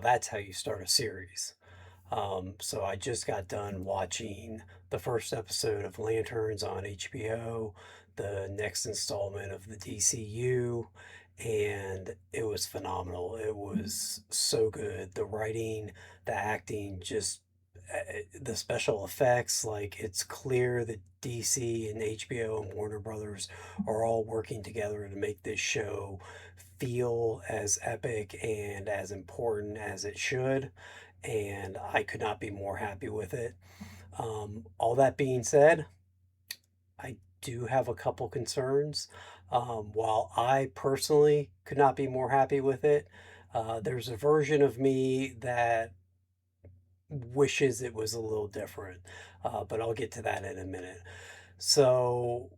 that's how you start a series. So I just got done watching the first episode of Lanterns on HBO, the next installment of the DCU, and it was phenomenal. It was so good. The writing, the acting, just the special effects. Like, it's clear that DC and HBO and Warner Brothers are all working together to make this show feel as epic and as important as it should, and I could not be more happy with it. All that being said, I do have a couple concerns. While I personally could not be more happy with it, there's a version of me that wishes it was a little different, but I'll get to that in a minute. So,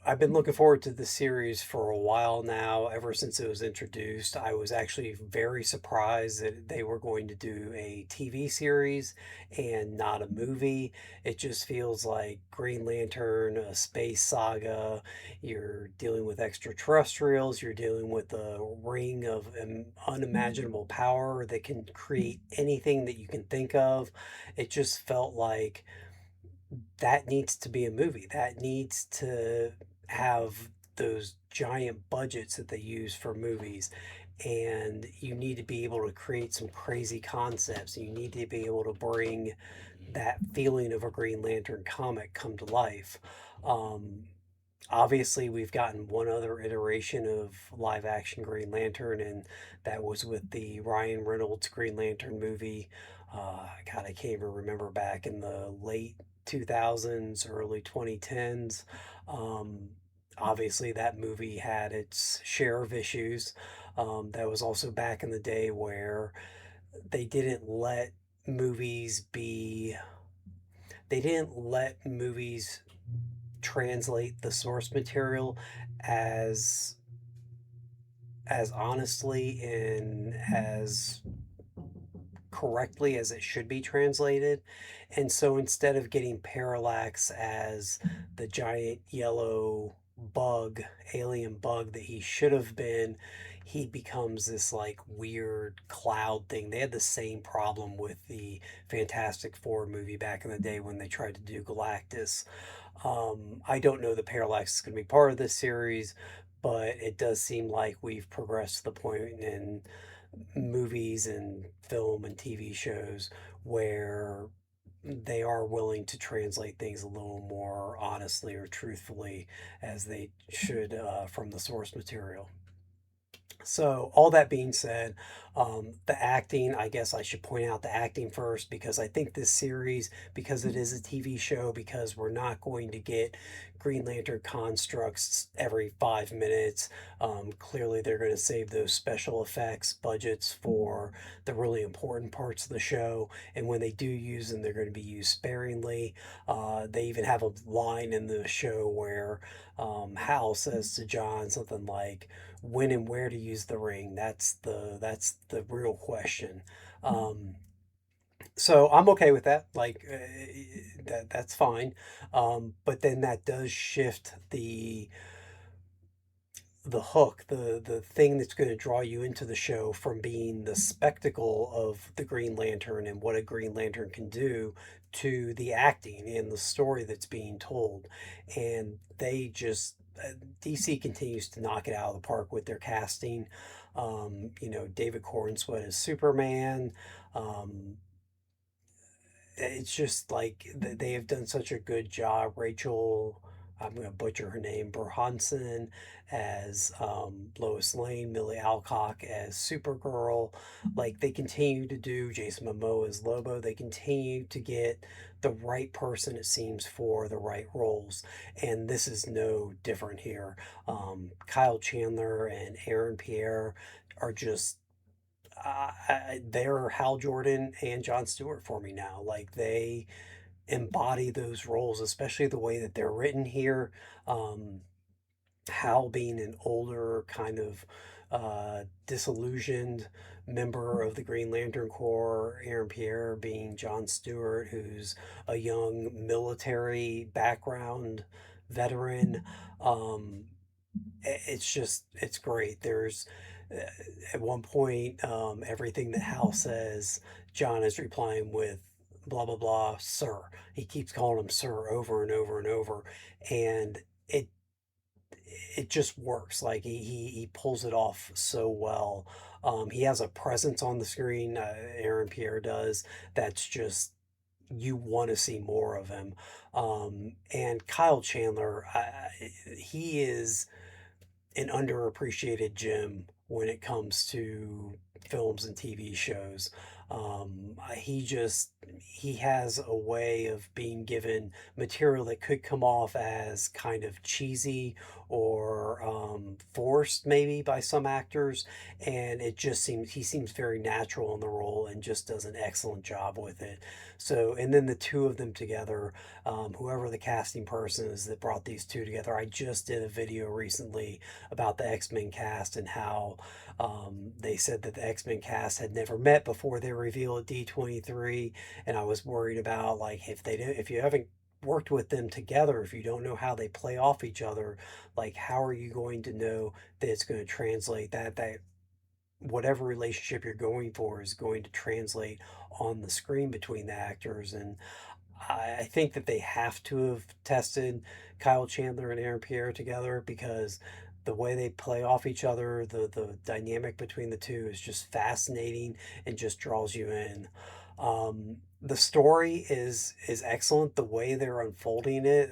I've been looking forward to this series for a while now, ever since it was introduced. I was actually very surprised that they were going to do a TV series and not a movie. It just feels like Green Lantern, a space saga. You're dealing with extraterrestrials, you're dealing with a ring of unimaginable power that can create anything that you can think of. It just felt like that needs to be a movie. That needs to have those giant budgets that they use for movies. And you need to be able to create some crazy concepts. You need to be able to bring that feeling of a Green Lantern comic come to life. Um, Obviously, we've gotten one other iteration of live action Green Lantern, and that was with the Ryan Reynolds Green Lantern movie. God, I can't even remember, back in the late 2000s, early 2010s. Um, Obviously, that movie had its share of issues. That was also back in the day where they didn't let movies be, they didn't let movies translate the source material as honestly and as correctly as it should be translated. And so instead of getting Parallax as the giant yellow bug, alien bug that he should have been, he becomes this like weird cloud thing. They had the same problem with the Fantastic Four movie back in the day when they tried to do Galactus. I don't know that Parallax is going to be part of this series, but it does seem like we've progressed to the point in movies and film and TV shows where they are willing to translate things a little more honestly or truthfully as they should, from the source material. So, all that being said, the acting, I guess I should point out the acting first, because I think this series, because it is a TV show, because we're not going to get Green Lantern constructs every 5 minutes, clearly they're going to save those special effects budgets for the really important parts of the show. And when they do use them, they're going to be used sparingly. They even have a line in the show where Hal says to John something like, when and where to use the ring. That's the real question. Um, so I'm okay with that. Like, that's fine. But then that does shift the hook, the thing that's going to draw you into the show, from being the spectacle of the Green Lantern and what a Green Lantern can do, to the acting and the story that's being told. And they just, DC continues to knock it out of the park with their casting. David Corenswet as Superman. Um, it's just like they have done such a good job. Rachel, I'm going to butcher her name, Burhanson as Lois Lane, Millie Alcock as Supergirl. Like, they continue to do Jason Momoa as Lobo. They continue to get the right person, it seems, for the right roles. And this is no different here. Kyle Chandler and Aaron Pierre are just, they're Hal Jordan and John Stewart for me now. Like, they embody those roles, especially the way that they're written here. Um, Hal being an older, kind of disillusioned member of the Green Lantern Corps, Aaron Pierre being John Stewart, who's a young military background veteran. Um, it's just, it's great. uh, at one point, everything that Hal says, John is replying with blah blah blah, sir. He keeps calling him sir over and over and over, and it it just works. Like he pulls it off so well. He has a presence on the screen. Aaron Pierre does. That's just you want to see more of him. And Kyle Chandler, he is an underappreciated gem when it comes to films and TV shows. He has a way of being given material that could come off as kind of cheesy or forced maybe by some actors, and it just seems he seems very natural in the role and just does an excellent job with it. So, and then the two of them together, whoever the casting person is that brought these two together, I just did a video recently about the X-Men cast and how they said that the X-Men cast had never met before they reveal at D23, and I was worried about like if you haven't worked with them together, if you don't know how they play off each other, like how are you going to know that it's going to translate that whatever relationship you're going for is going to translate on the screen between the actors. And I think that they have to have tested Kyle Chandler and Aaron Pierre together because the way they play off each other, the dynamic between the two is just fascinating and just draws you in. The story is excellent. The way they're unfolding it,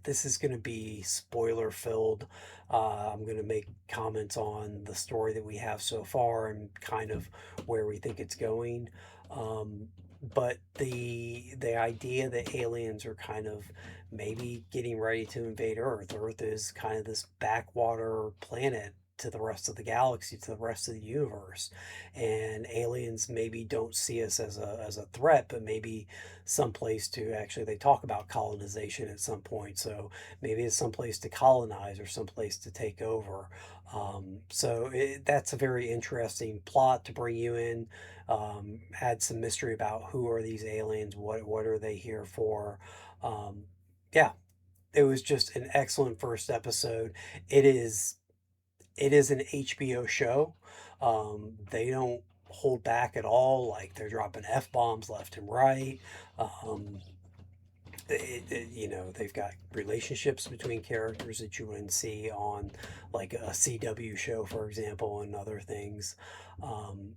this is going to be spoiler filled. I'm going to make comments on the story that we have so far and kind of where we think it's going. Um, but the idea that aliens are kind of maybe getting ready to invade Earth. Earth is kind of this backwater planet to the rest of the galaxy, to the rest of the universe. And aliens maybe don't see us as a threat, but maybe someplace to actually they talk about colonization at some point. So maybe it's someplace to colonize or someplace to take over. That's a very interesting plot to bring you in. Add some mystery about who are these aliens, what are they here for. Um, yeah, it was just an excellent first episode. It is it is an HBO show. They don't hold back at all. Like they're dropping f bombs left and right. Um, they've got relationships between characters that you wouldn't see on like a CW show, for example, and other things.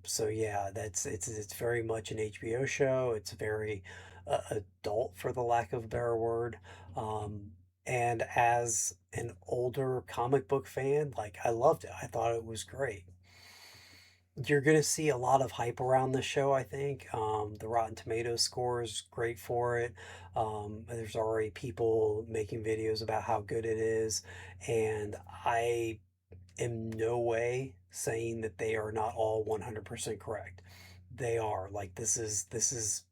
So yeah, it's very much an HBO show. It's very adult, for the lack of a better word. Um, and as an older comic book fan, like I loved it. I thought it was great. You're gonna see a lot of hype around this show, I think. The Rotten Tomatoes score is great for it. There's already people making videos about how good it is, and I am no way saying that they are not all 100% correct. They are. Like this is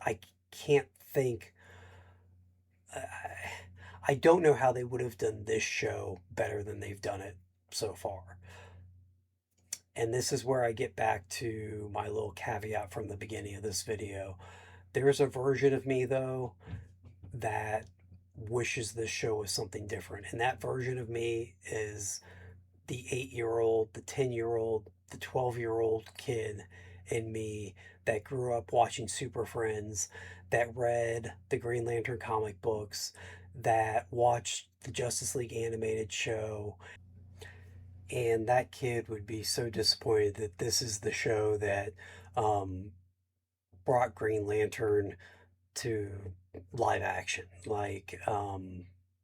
I can't think I don't know how they would have done this show better than they've done it so far. And this is where I get back to my little caveat from the beginning of this video. There's a version of me, though, that wishes this show was something different. And that version of me is the 8-year old, the 10-year-old, the 12-year-old kid in me that grew up watching Super Friends, that read the Green Lantern comic books, that watched the Justice League animated show, and that kid would be so disappointed that this is the show that um, brought Green Lantern to live action.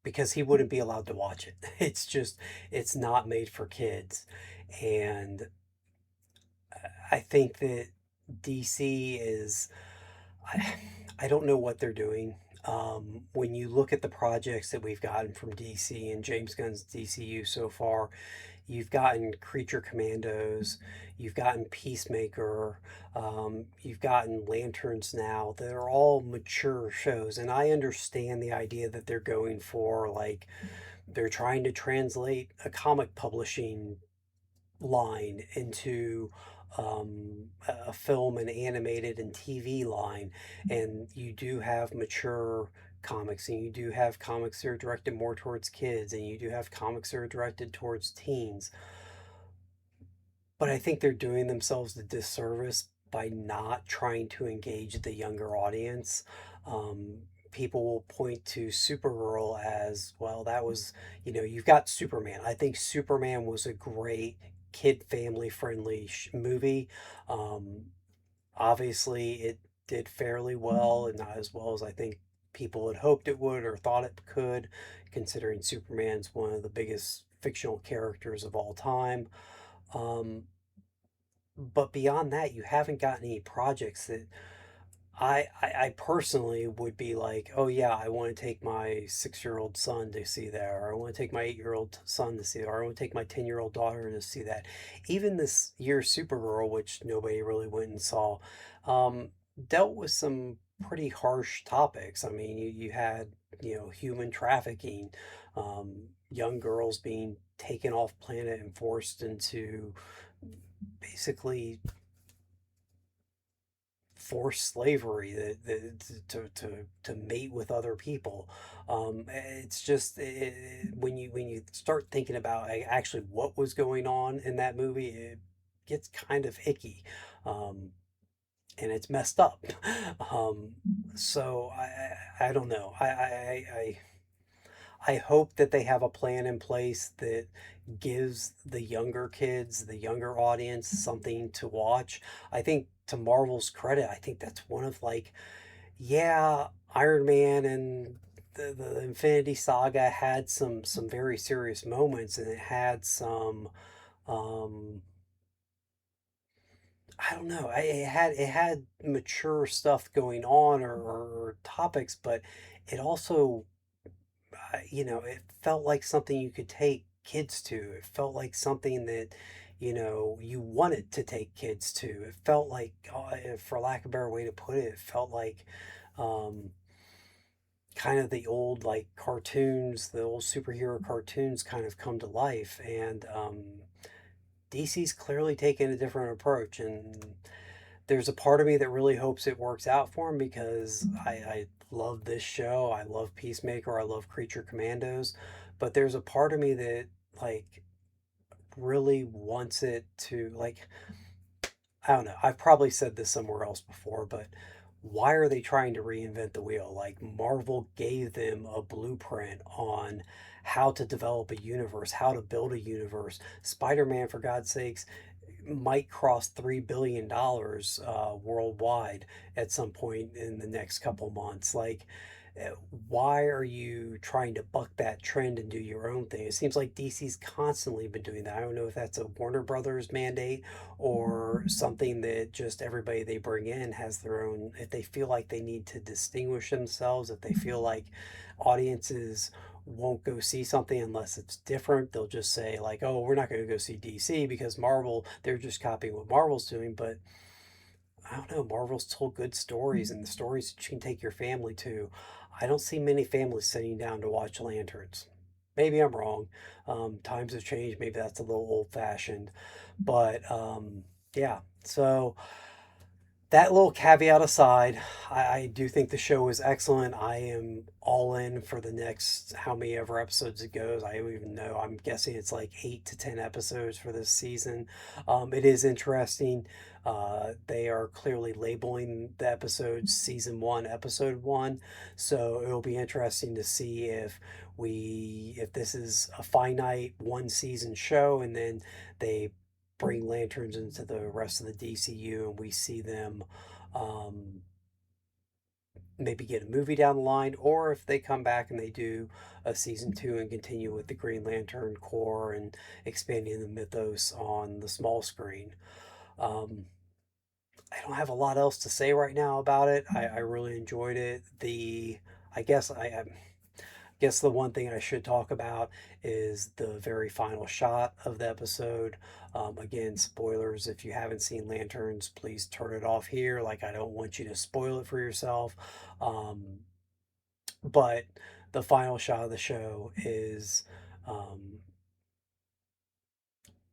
Because he wouldn't be allowed to watch it. It's just, it's not made for kids. And I think that DC is, I, I don't know what they're doing. When you look at the projects that we've gotten from DC and James Gunn's DCU so far, you've gotten Creature Commandos, you've gotten Peacemaker, you've gotten Lanterns now. They're all mature shows, and I understand the idea that they're going for like they're trying to translate a comic publishing line into a film and animated and TV line, and you do have mature comics, and you do have comics that are directed more towards kids, and you do have comics that are directed towards teens. but I think they're doing themselves a disservice by not trying to engage the younger audience. Um, People will point to Supergirl as, well, that was, you've got Superman. I think Superman was a great kid family friendly movie. Um, Obviously, it did fairly well, and not as well as I think people had hoped it would or thought it could, considering Superman's one of the biggest fictional characters of all time. Um, but beyond that, you haven't got any projects that I personally would be like, oh yeah, I want to take my 6-year-old son to see that, or I want to take my 8-year-old son to see that, or I want to take my 10-year-old daughter to see that. Even this year's Supergirl, which nobody really went and saw, um, dealt with some pretty harsh topics. I mean, you had, human trafficking, young girls being taken off planet and forced into basically forced slavery to mate with other people. It's just when you start thinking about actually what was going on in that movie, it gets kind of icky, um, and it's messed up. um, so I don't know. I hope that they have a plan in place that gives the younger kids, the younger audience, something to watch. I think, to Marvel's credit, I think that's one of, like, yeah, Iron Man and the Infinity Saga had some very serious moments, and it had some, um I don't know. It had mature stuff going on, or topics, but it also, it felt like something you could take kids to. It felt like something that, you wanted to take kids to. It felt like, for lack of a better way to put it, it felt like, um, kind of the old, like, cartoons, the old superhero cartoons kind of come to life. And DC's clearly taken a different approach. And there's a part of me that really hopes it works out for him, because I love this show. I love Peacemaker. I love Creature Commandos. But there's a part of me that, like, really wants it to, like, I don't know. I've probably said this somewhere else before, but why are they trying to reinvent the wheel? Like, Marvel gave them a blueprint on how to develop a universe, how to build a universe. Spider-Man, for God's sakes, might cross $3 billion worldwide at some point in the next couple months. Like, uh, why are you trying to buck that trend and do your own thing? It seems like DC's constantly been doing that. I don't know if that's a Warner Brothers mandate or something that just everybody they bring in has their own. If they feel like they need to distinguish themselves, if they feel like audiences won't go see something unless it's different, they'll just say, like, oh, we're not going to go see DC because Marvel, they're just copying what Marvel's doing. But I don't know, Marvel's told good stories, and the stories you can take your family to. I don't see many families sitting down to watch Lanterns. Maybe I'm wrong. Times have changed. Maybe that's a little old fashioned. But yeah, so that little caveat aside, I do think the show is excellent. I am all in for the next how many ever episodes it goes. I don't even know. I'm guessing it's like 8 to 10 episodes for this season. It is interesting. They are clearly labeling the episodes season one, episode one. So it'll be interesting to see if this is a finite one season show, and then they bring lanterns into the rest of the DCU, and we see them, um, maybe get a movie down the line, or if they come back and they do a season two and continue with the Green Lantern Corps and expanding the mythos on the small screen. Um, I don't have a lot else to say right now about it. I really enjoyed it. I guess I guess the one thing I should talk about is the very final shot of the episode. Again, spoilers. If you haven't seen Lanterns, please turn it off here. Like, I don't want you to spoil it for yourself. Um, but the final shot of the show um,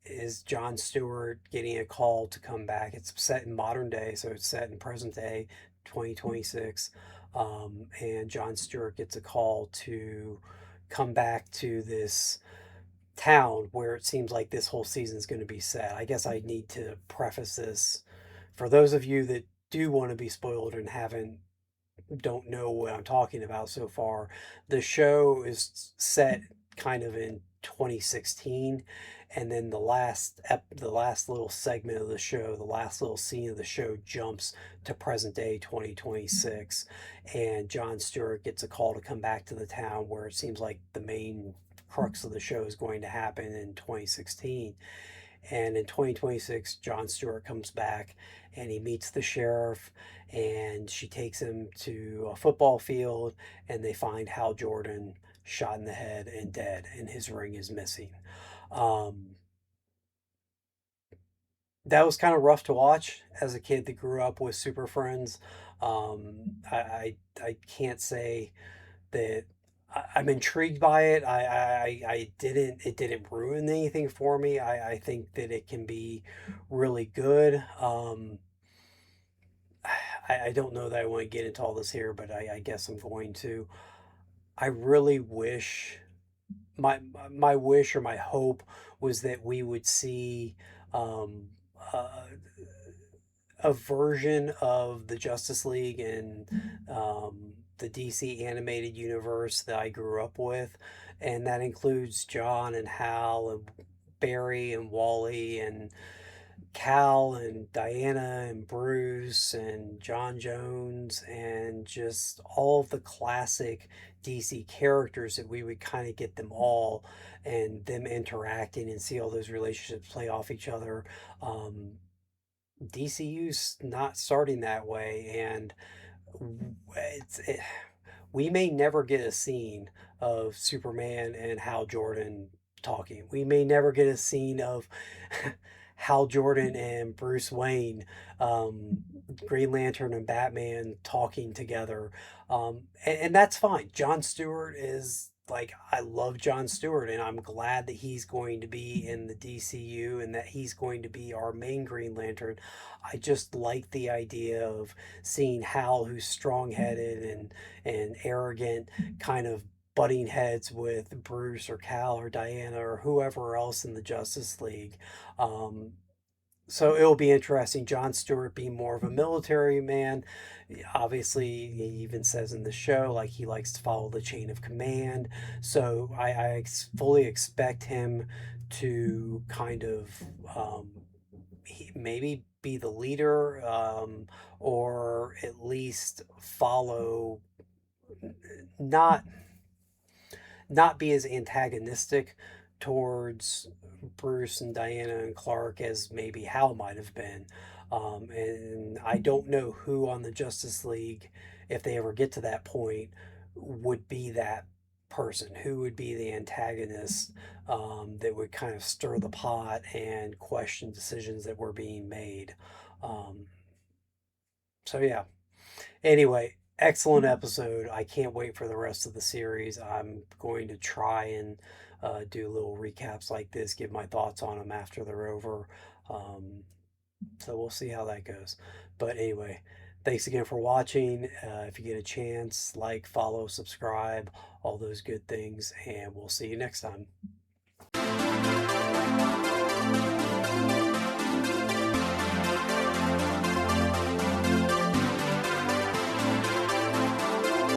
is John Stewart getting a call to come back. It's set in modern day, so it's set in present day, 2026. And John Stewart gets a call to come back to this town where it seems like this whole season is going to be set. I guess I need to preface this for those of you that do want to be spoiled and don't know what I'm talking about so far. The show is set kind of in 2016, and then the last little segment of the show, the last little scene of the show jumps to present day 2026, and Jon Stewart gets a call to come back to the town where it seems like the main crux of the show is going to happen in 2016. And in 2026, Jon Stewart comes back and he meets the sheriff, and she takes him to a football field, and they find Hal Jordan shot in the head and dead, and his ring is missing. Um, that was kind of rough to watch as a kid that grew up with Super Friends. I can't say that I'm intrigued by it. It didn't ruin anything for me. I think that it can be really good. I don't know that I want to get into all this here, but I guess I'm going to. I really wish my wish or my hope was that we would see um, uh, a version of the Justice League and the DC animated universe that I grew up with, and that includes John and Hal and Barry and Wally and Cal and Diana and Bruce and John Jones and just all of the classic DC characters that we would kind of get them all and them interacting and see all those relationships play off each other. DCU's not starting that way, and it, we may never get a scene of Superman and Hal Jordan talking. We may never get a scene of Hal Jordan and Bruce Wayne, um, Green Lantern and Batman talking together. And that's fine. Jon Stewart is like, I love Jon Stewart, and I'm glad that he's going to be in the DCU and that he's going to be our main Green Lantern. I just like the idea of seeing Hal, who's strong headed and arrogant, kind of butting heads with Bruce or Cal or Diana or whoever else in the Justice League. Um, so it'll be interesting. Jon Stewart being more of a military man. Obviously, he even says in the show, like, he likes to follow the chain of command. So fully expect him to kind of maybe be the leader, or at least follow, not not be as antagonistic towards Bruce and Diana and Clark as maybe Hal might have been. And I don't know who on the Justice League, if they ever get to that point, would be that person. Who would be the antagonist, that would kind of stir the pot and question decisions that were being made. Um, so, yeah. Anyway, excellent episode. I can't wait for the rest of the series. I'm going to try and do little recaps like this, give my thoughts on them after they're over. Um, so we'll see how that goes. But anyway, thanks again for watching. If you get a chance, like, follow, subscribe, all those good things, and we'll see you next time.